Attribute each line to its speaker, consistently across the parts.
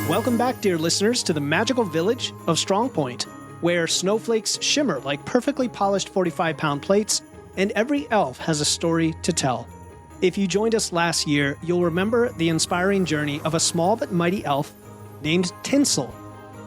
Speaker 1: Welcome back, dear listeners, to the magical village of Strong Point, where snowflakes shimmer like perfectly polished 45-pound plates, and every elf has a story to tell. If you joined us last year, you'll remember the inspiring journey of a small but mighty elf named Tinsel.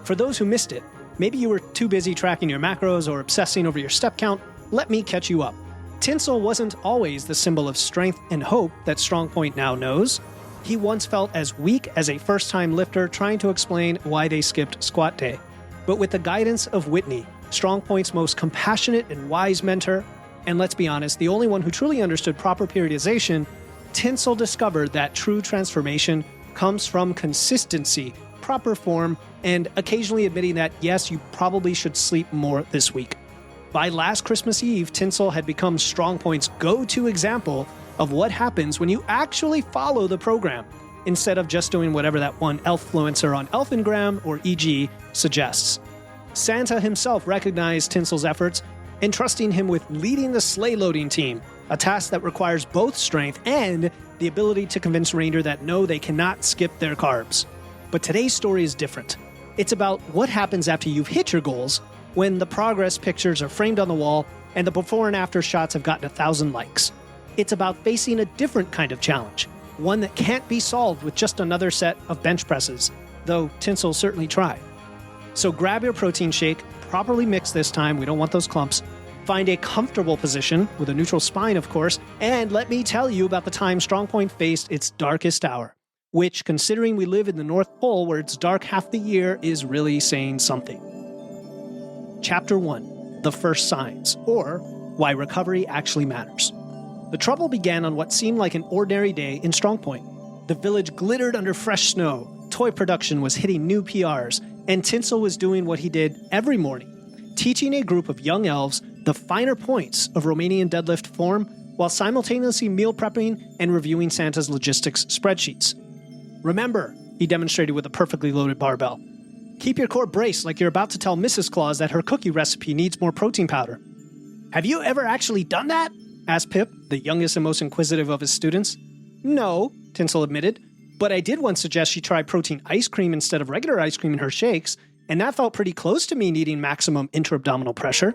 Speaker 1: For those who missed it, maybe you were too busy tracking your macros or obsessing over your step count, let me catch you up. Tinsel wasn't always the symbol of strength and hope that Strong Point now knows. He once felt as weak as a first-time lifter trying to explain why they skipped squat day. But with the guidance of Whitney, Strong Point's most compassionate and wise mentor, and let's be honest, the only one who truly understood proper periodization, Tinsel discovered that true transformation comes from consistency, proper form, and occasionally admitting that, yes, you probably should sleep more this week. By last Christmas Eve, Tinsel had become Strong Point's go-to example of what happens when you actually follow the program, instead of just doing whatever that one elf-fluencer on Elfingram or EG suggests. Santa himself recognized Tinsel's efforts, entrusting him with leading the sleigh loading team, a task that requires both strength and the ability to convince reindeer that no, they cannot skip their carbs. But today's story is different. It's about what happens after you've hit your goals, when the progress pictures are framed on the wall and the before and after shots have gotten 1,000 likes. It's about facing a different kind of challenge, one that can't be solved with just another set of bench presses, though Tinsel certainly tried. So grab your protein shake, properly mix this time, we don't want those clumps, find a comfortable position, with a neutral spine of course, and let me tell you about the time Strong Point faced its darkest hour, which, considering we live in the North Pole where it's dark half the year, is really saying something. Chapter 1, The First Signs, or Why Recovery Actually Matters. The trouble began on what seemed like an ordinary day in Strong Point. The village glittered under fresh snow, toy production was hitting new PRs, and Tinsel was doing what he did every morning, teaching a group of young elves the finer points of Romanian deadlift form while simultaneously meal prepping and reviewing Santa's logistics spreadsheets. Remember, he demonstrated with a perfectly loaded barbell, keep your core braced like you're about to tell Mrs. Claus that her cookie recipe needs more protein powder. Have you ever actually done that? Asked Pip, the youngest and most inquisitive of his students. No, Tinsel admitted, but I did once suggest she try protein ice cream instead of regular ice cream in her shakes, and that felt pretty close to me needing maximum intra-abdominal pressure.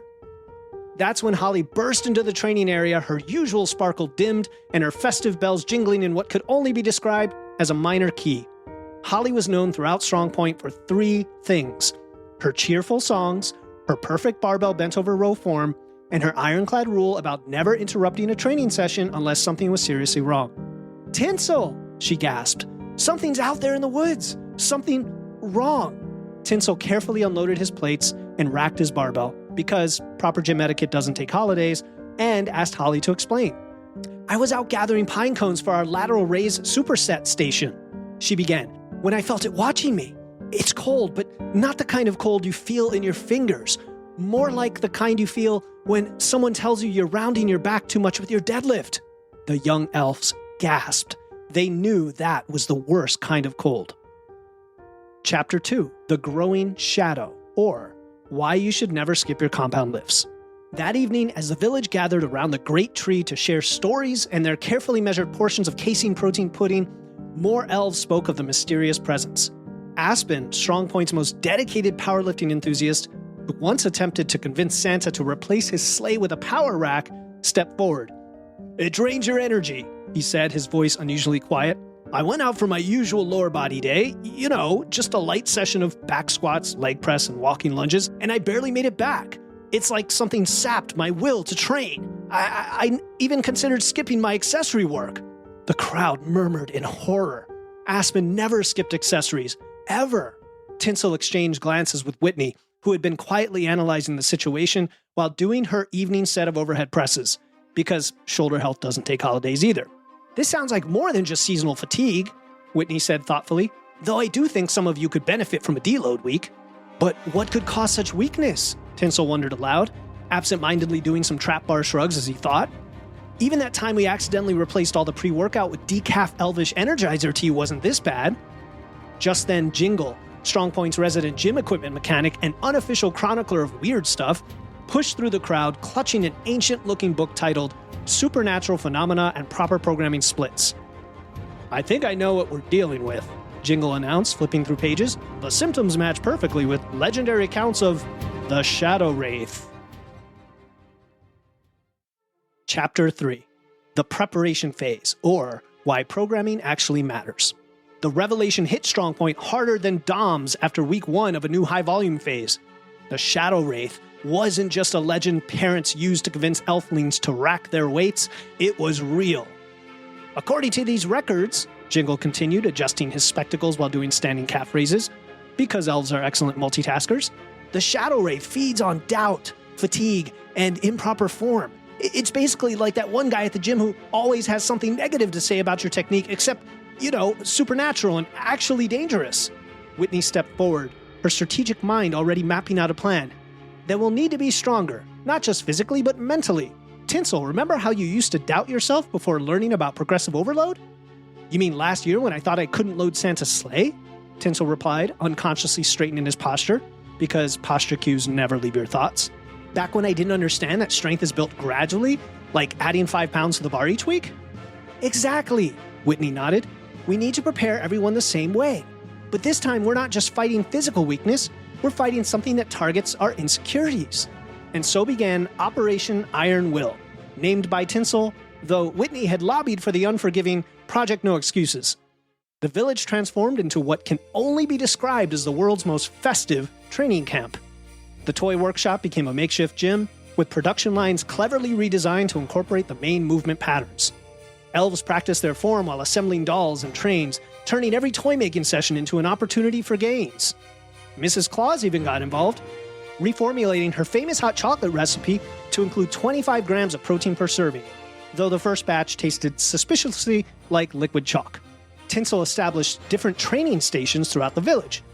Speaker 1: That's when Holly burst into the training area, her usual sparkle dimmed, and her festive bells jingling in what could only be described as a minor key. Holly was known throughout Strong Point for 3 things: her cheerful songs, her perfect barbell bent over row form, and her ironclad rule about never interrupting a training session unless something was seriously wrong. Tinsel, she gasped. Something's out there in the woods. Something wrong. Tinsel carefully unloaded his plates and racked his barbell, because proper gym etiquette doesn't take holidays, and asked Holly to explain. I was out gathering pine cones for our lateral raise superset station, she began, when I felt it watching me. It's cold, but not the kind of cold you feel in your fingers. More like the kind you feel when someone tells you you're rounding your back too much with your deadlift. The young elves gasped. They knew that was the worst kind of cold. Chapter 2, The Growing Shadow, or Why You Should Never Skip Your Compound Lifts. That evening, as the village gathered around the great tree to share stories and their carefully measured portions of casein protein pudding, more elves spoke of the mysterious presence. Aspen, Strong Point's most dedicated powerlifting enthusiast, who once attempted to convince Santa to replace his sleigh with a power rack, stepped forward. It drains your energy, he said, his voice unusually quiet. I went out for my usual lower body day, just a light session of back squats, leg press, and walking lunges, and I barely made it back. It's like something sapped my will to train. I even considered skipping my accessory work. The crowd murmured in horror. Aspen never skipped accessories, ever. Tinsel exchanged glances with Whitney, who had been quietly analyzing the situation while doing her evening set of overhead presses, because shoulder health doesn't take holidays either. This sounds like more than just seasonal fatigue, Whitney said thoughtfully, though I do think some of you could benefit from a deload week. But what could cause such weakness? Tinsel wondered aloud, absent-mindedly doing some trap bar shrugs as he thought. Even that time we accidentally replaced all the pre-workout with decaf elvish energizer tea wasn't this bad. Just then, Jingle, Strong Point's resident gym equipment mechanic and unofficial chronicler of weird stuff, pushed through the crowd clutching an ancient-looking book titled Supernatural Phenomena and Proper Programming Splits. I think I know what we're dealing with, Jingle announced, flipping through pages. The symptoms match perfectly with legendary accounts of the Shadow Wraith. Chapter 3. The Preparation Phase, or Why Programming Actually Matters. The revelation hit Strongpoint harder than DOMs after week 1 of a new high-volume phase. The Shadow Wraith wasn't just a legend parents used to convince elflings to rack their weights, it was real. According to these records, Jingle continued, adjusting his spectacles while doing standing calf raises, because elves are excellent multitaskers, the Shadow Wraith feeds on doubt, fatigue, and improper form. It's basically like that one guy at the gym who always has something negative to say about your technique, except, supernatural and actually dangerous. Whitney stepped forward, her strategic mind already mapping out a plan. That will need to be stronger, not just physically, but mentally. Tinsel, remember how you used to doubt yourself before learning about progressive overload? You mean last year when I thought I couldn't load Santa's sleigh? Tinsel replied, unconsciously straightening his posture, because posture cues never leave your thoughts. Back when I didn't understand that strength is built gradually, like adding 5 pounds to the bar each week? Exactly, Whitney nodded. We need to prepare everyone the same way. But this time we're not just fighting physical weakness, we're fighting something that targets our insecurities. And so began Operation Iron Will, named by Tinsel, though Whitney had lobbied for the unforgiving Project No Excuses. The village transformed into what can only be described as the world's most festive training camp. The toy workshop became a makeshift gym, with production lines cleverly redesigned to incorporate the main movement patterns. Elves practiced their form while assembling dolls and trains, turning every toy-making session into an opportunity for gains. Mrs. Claus even got involved, reformulating her famous hot chocolate recipe to include 25 grams of protein per serving, though the first batch tasted suspiciously like liquid chalk. Tinsel established different training stations throughout the village.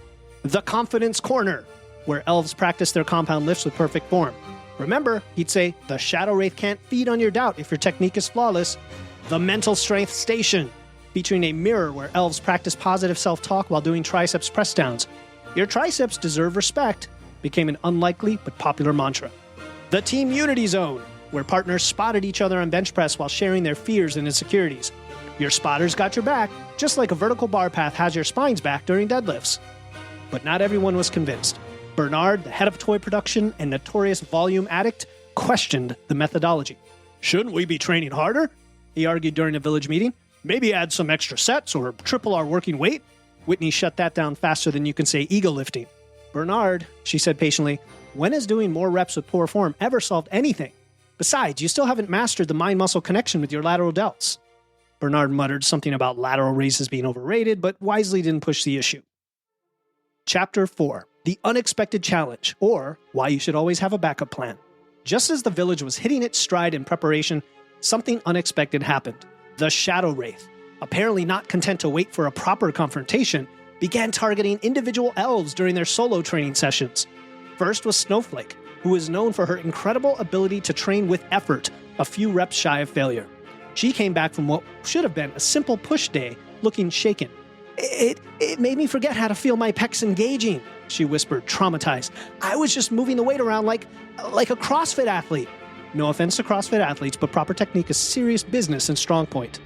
Speaker 1: The Confidence Corner, where elves practice their compound lifts with perfect form. Remember, he'd say, the Shadow Wraith can't feed on your doubt if your technique is flawless. The Mental Strength Station, featuring a mirror where elves practice positive self-talk while doing triceps press downs. Your triceps deserve respect, became an unlikely but popular mantra. The Team Unity Zone, where partners spotted each other on bench press while sharing their fears and insecurities. Your spotters got your back, just like a vertical bar path has your spine's back during deadlifts. But not everyone was convinced. Bernard, the head of toy production and notorious volume addict, questioned the methodology. Shouldn't we be training harder? He argued during a village meeting. Maybe add some extra sets or triple our working weight? Whitney shut that down faster than you can say ego lifting. Bernard, she said patiently, when has doing more reps with poor form ever solved anything? Besides, you still haven't mastered the mind-muscle connection with your lateral delts. Bernard muttered something about lateral raises being overrated, but wisely didn't push the issue. Chapter 4. The Unexpected Challenge, or Why You Should Always Have a Backup Plan. Just as the village was hitting its stride in preparation, something unexpected happened. The Shadow Wraith, apparently not content to wait for a proper confrontation, began targeting individual elves during their solo training sessions. First was Snowflake, who is known for her incredible ability to train with effort, a few reps shy of failure. She came back from what should have been a simple push day, looking shaken. It made me forget how to feel my pecs engaging, she whispered, traumatized. I was just moving the weight around like a CrossFit athlete. No offense to CrossFit athletes, but proper technique is serious business in Strongpoint.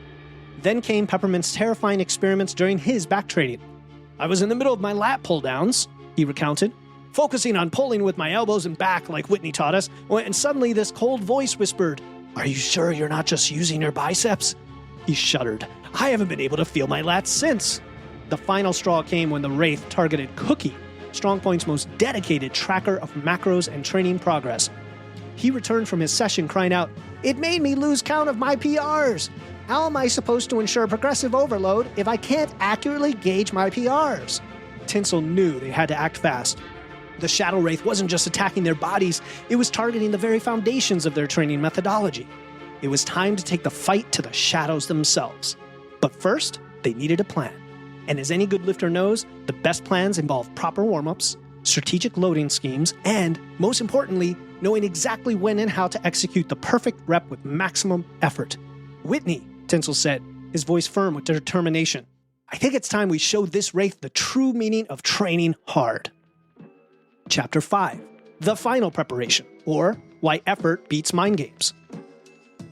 Speaker 1: Then came Peppermint's terrifying experiments during his back training. I was in the middle of my lat pull-downs, he recounted, focusing on pulling with my elbows and back like Whitney taught us, and suddenly this cold voice whispered, Are you sure you're not just using your biceps? He shuddered. I haven't been able to feel my lats since. The final straw came when the Wraith targeted Cookie, Strongpoint's most dedicated tracker of macros and training progress. He returned from his session crying out, It made me lose count of my PRs! How am I supposed to ensure progressive overload if I can't accurately gauge my PRs? Tinsel knew they had to act fast. The Shadow Wraith wasn't just attacking their bodies, it was targeting the very foundations of their training methodology. It was time to take the fight to the shadows themselves. But first, they needed a plan. And as any good lifter knows, the best plans involve proper warm-ups, strategic loading schemes, and, most importantly, knowing exactly when and how to execute the perfect rep with maximum effort. Whitney, Tinsel said, his voice firm with determination. I think it's time we show this Wraith the true meaning of training hard. Chapter 5. The Final Preparation, or Why Effort Beats Mind Games.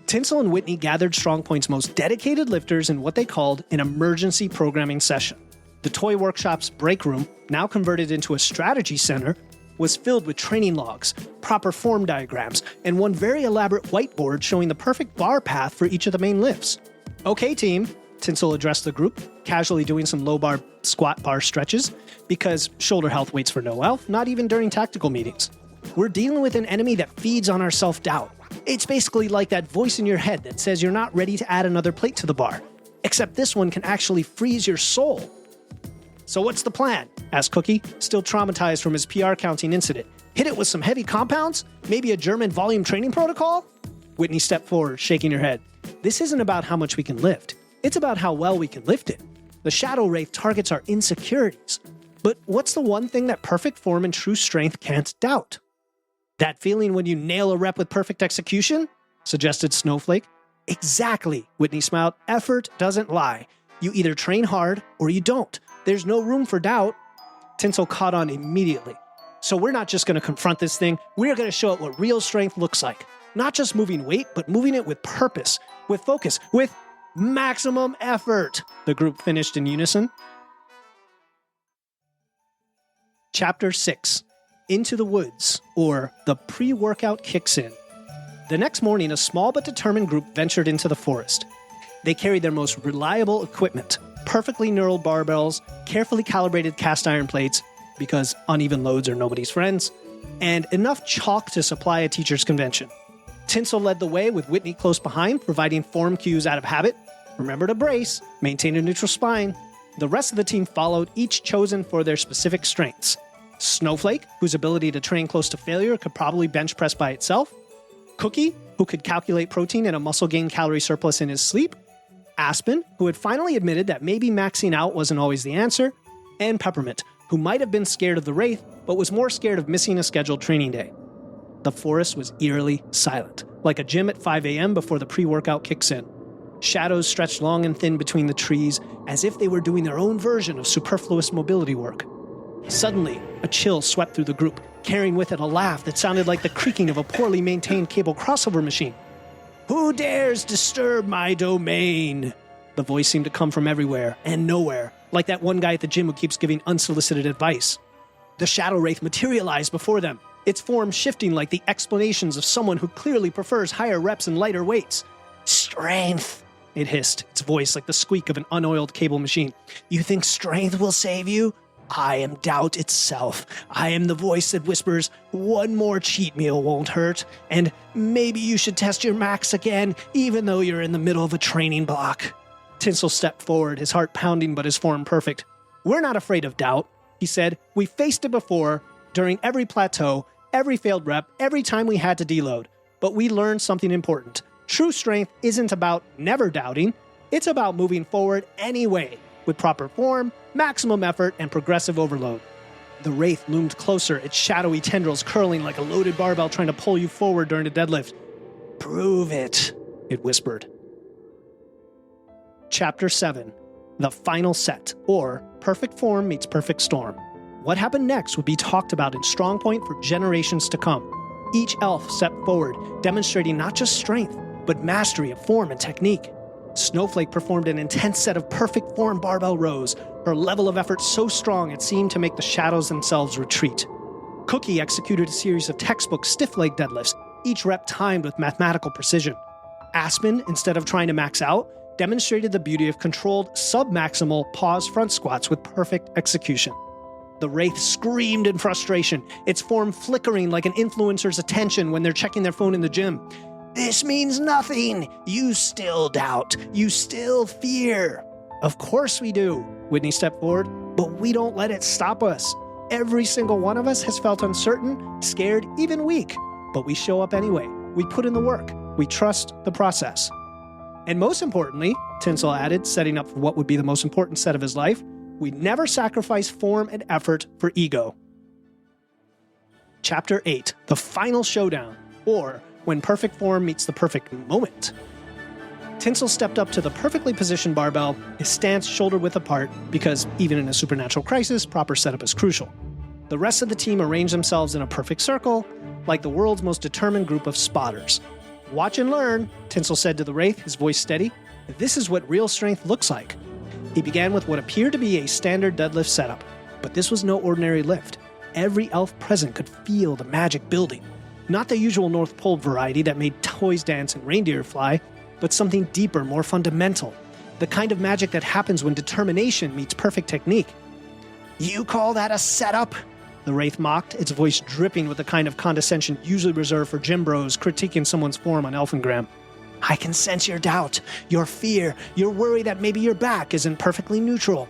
Speaker 1: Tinsel and Whitney gathered Strongpoint's most dedicated lifters in what they called an emergency programming session. The toy workshop's break room, now converted into a strategy center, was filled with training logs, proper form diagrams, and one very elaborate whiteboard showing the perfect bar path for each of the main lifts. Okay, team, Tinsel addressed the group, casually doing some low bar squat bar stretches, because shoulder health waits for no elf, not even during tactical meetings. We're dealing with an enemy that feeds on our self-doubt. It's basically like that voice in your head that says you're not ready to add another plate to the bar, except this one can actually freeze your soul. So what's the plan? Asked Cookie, still traumatized from his PR counting incident. Hit it with some heavy compounds? Maybe a German volume training protocol? Whitney stepped forward, shaking her head. This isn't about how much we can lift. It's about how well we can lift it. The Shadow Wraith targets our insecurities. But what's the one thing that perfect form and true strength can't doubt? That feeling when you nail a rep with perfect execution? Suggested Snowflake. Exactly, Whitney smiled. Effort doesn't lie. You either train hard or you don't. There's no room for doubt. Tinsel caught on immediately. So we're not just going to confront this thing, we're going to show it what real strength looks like. Not just moving weight, but moving it with purpose, with focus, with maximum effort, the group finished in unison. Chapter 6, Into the Woods, or The Pre-Workout Kicks In. The next morning, a small but determined group ventured into the forest. They carried their most reliable equipment, perfectly knurled barbells, carefully calibrated cast iron plates, because uneven loads are nobody's friends, and enough chalk to supply a teacher's convention. Tinsel led the way with Whitney close behind, providing form cues out of habit. Remember to brace, maintain a neutral spine. The rest of the team followed, each chosen for their specific strengths. Snowflake, whose ability to train close to failure could probably bench press by itself. Cookie, who could calculate protein and a muscle gain calorie surplus in his sleep. Aspen, who had finally admitted that maybe maxing out wasn't always the answer. And Peppermint, who might have been scared of the Wraith, but was more scared of missing a scheduled training day. The forest was eerily silent, like a gym at 5 a.m. before the pre-workout kicks in. Shadows stretched long and thin between the trees, as if they were doing their own version of superfluous mobility work. Suddenly, a chill swept through the group, carrying with it a laugh that sounded like the creaking of a poorly maintained cable crossover machine. Who dares disturb my domain? The voice seemed to come from everywhere and nowhere, like that one guy at the gym who keeps giving unsolicited advice. The Shadow Wraith materialized before them, its form shifting like the explanations of someone who clearly prefers higher reps and lighter weights. Strength, it hissed, its voice like the squeak of an unoiled cable machine. You think strength will save you? I am doubt itself. I am the voice that whispers, one more cheat meal won't hurt, and maybe you should test your max again, even though you're in the middle of a training block. Tinsel stepped forward, his heart pounding but his form perfect. We're not afraid of doubt, he said. We faced it before, during every plateau, every failed rep, every time we had to deload. But we learned something important. True strength isn't about never doubting. It's about moving forward anyway, with proper form, maximum effort, and progressive overload. The Wraith loomed closer, its shadowy tendrils curling like a loaded barbell trying to pull you forward during a deadlift. Prove it, it whispered. Chapter 7, The Final Set, or Perfect Form Meets Perfect Storm. What happened next would be talked about in Strong Point for generations to come. Each elf stepped forward, demonstrating not just strength, but mastery of form and technique. Snowflake performed an intense set of perfect form barbell rows, her level of effort so strong it seemed to make the shadows themselves retreat. Cookie executed a series of textbook stiff leg deadlifts, each rep timed with mathematical precision. Aspen, instead of trying to max out, demonstrated the beauty of controlled sub-maximal pause front squats with perfect execution. The Wraith screamed in frustration, its form flickering like an influencer's attention when they're checking their phone in the gym. This means nothing. You still doubt. You still fear. Of course we do, Whitney stepped forward, but we don't let it stop us. Every single one of us has felt uncertain, scared, even weak, but we show up anyway. We put in the work. We trust the process. And most importantly, Tinsel added, setting up for what would be the most important set of his life, we never sacrifice form and effort for ego. Chapter 8, The Final Showdown, or When Perfect Form Meets the Perfect Moment. Tinsel stepped up to the perfectly positioned barbell, his stance shoulder-width apart, because even in a supernatural crisis, proper setup is crucial. The rest of the team arranged themselves in a perfect circle, like the world's most determined group of spotters. Watch and learn, Tinsel said to the Wraith, his voice steady. This is what real strength looks like. He began with what appeared to be a standard deadlift setup, but this was no ordinary lift. Every elf present could feel the magic building. Not the usual North Pole variety that made toys dance and reindeer fly, but something deeper, more fundamental. The kind of magic that happens when determination meets perfect technique. "You call that a setup?" the Wraith mocked, its voice dripping with the kind of condescension usually reserved for gym bros critiquing someone's form on Elfengram. "I can sense your doubt, your fear, your worry that maybe your back isn't perfectly neutral."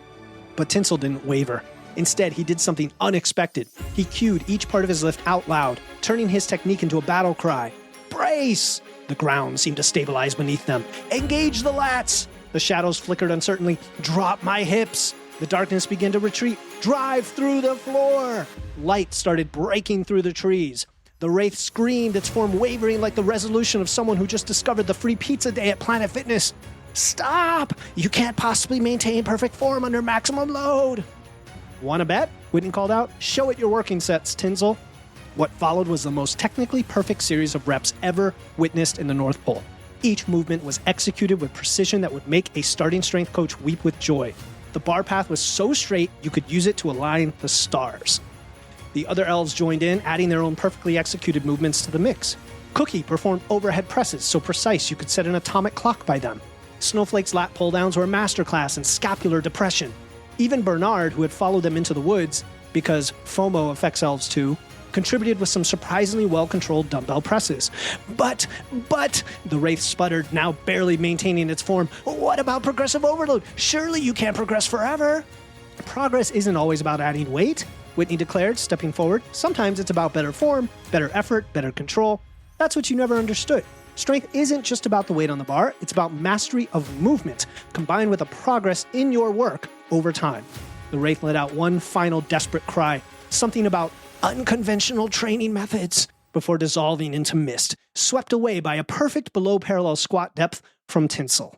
Speaker 1: But Tinsel didn't waver. Instead, he did something unexpected. He cued each part of his lift out loud, turning his technique into a battle cry. "Brace!" The ground seemed to stabilize beneath them. "Engage the lats!" The shadows flickered uncertainly. "Drop my hips!" The darkness began to retreat. "Drive through the floor!" Light started breaking through the trees. The Wraith screamed, its form wavering like the resolution of someone who just discovered the free pizza day at Planet Fitness. "Stop! You can't possibly maintain perfect form under maximum load!" "Want a bet?" Whitney called out. "Show it your working sets, Tinsel." What followed was the most technically perfect series of reps ever witnessed in the North Pole. Each movement was executed with precision that would make a starting strength coach weep with joy. The bar path was so straight you could use it to align the stars. The other elves joined in, adding their own perfectly executed movements to the mix. Cookie performed overhead presses so precise you could set an atomic clock by them. Snowflake's lat pull-downs were a masterclass in scapular depression. Even Bernard, who had followed them into the woods, because FOMO affects elves too, contributed with some surprisingly well-controlled dumbbell presses. But, the Wraith sputtered, now barely maintaining its form. "What about progressive overload? Surely you can't progress forever." "Progress isn't always about adding weight," Whitney declared, stepping forward. "Sometimes it's about better form, better effort, better control. That's what you never understood. Strength isn't just about the weight on the bar, it's about mastery of movement, combined with a progress in your work over time." The Wraith let out one final desperate cry, something about unconventional training methods, before dissolving into mist, swept away by a perfect below-parallel squat depth from Tinsel.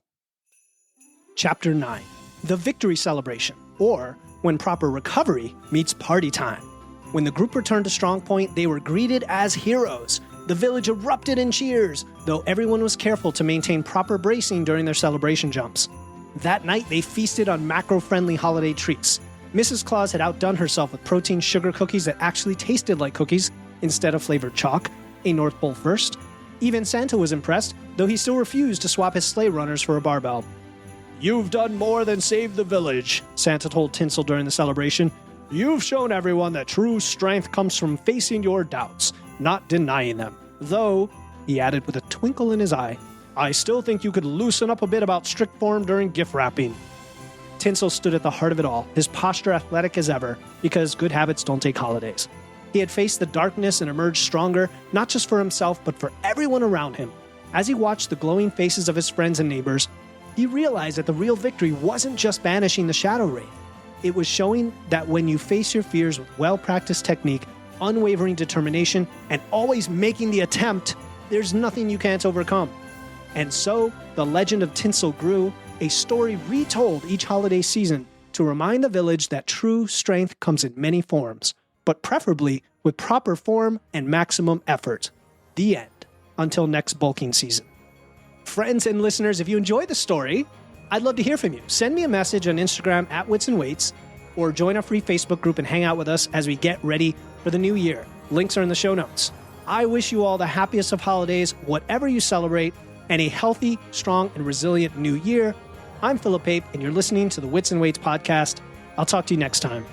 Speaker 1: Chapter 9. The Victory Celebration, or when proper recovery meets party time. When the group returned to Strong Point, they were greeted as heroes. The village erupted in cheers, though everyone was careful to maintain proper bracing during their celebration jumps. That night, they feasted on macro-friendly holiday treats. Mrs. Claus had outdone herself with protein sugar cookies that actually tasted like cookies instead of flavored chalk, a North Pole first. Even Santa was impressed, though he still refused to swap his sleigh runners for a barbell. "You've done more than save the village," Santa told Tinsel during the celebration. "You've shown everyone that true strength comes from facing your doubts, not denying them. Though," he added with a twinkle in his eye, "I still think you could loosen up a bit about strict form during gift wrapping." Tinsel stood at the heart of it all, his posture athletic as ever, because good habits don't take holidays. He had faced the darkness and emerged stronger, not just for himself, but for everyone around him. As he watched the glowing faces of his friends and neighbors, he realized that the real victory wasn't just banishing the Shadow Wraith. It was showing that when you face your fears with well-practiced technique, unwavering determination, and always making the attempt, there's nothing you can't overcome. And so, the legend of Tinsel grew, a story retold each holiday season to remind the village that true strength comes in many forms, but preferably with proper form and maximum effort. The end. Until next bulking season. Friends and listeners, if you enjoyed the story, I'd love to hear from you. Send me a message on Instagram at Wits and Weights, or join our free Facebook group and hang out with us as we get ready for the new year. Links are in the show notes. I wish you all the happiest of holidays, whatever you celebrate, and a healthy, strong, and resilient new year. I'm Philip Pape, and you're listening to the Wits and Weights podcast. I'll talk to you next time.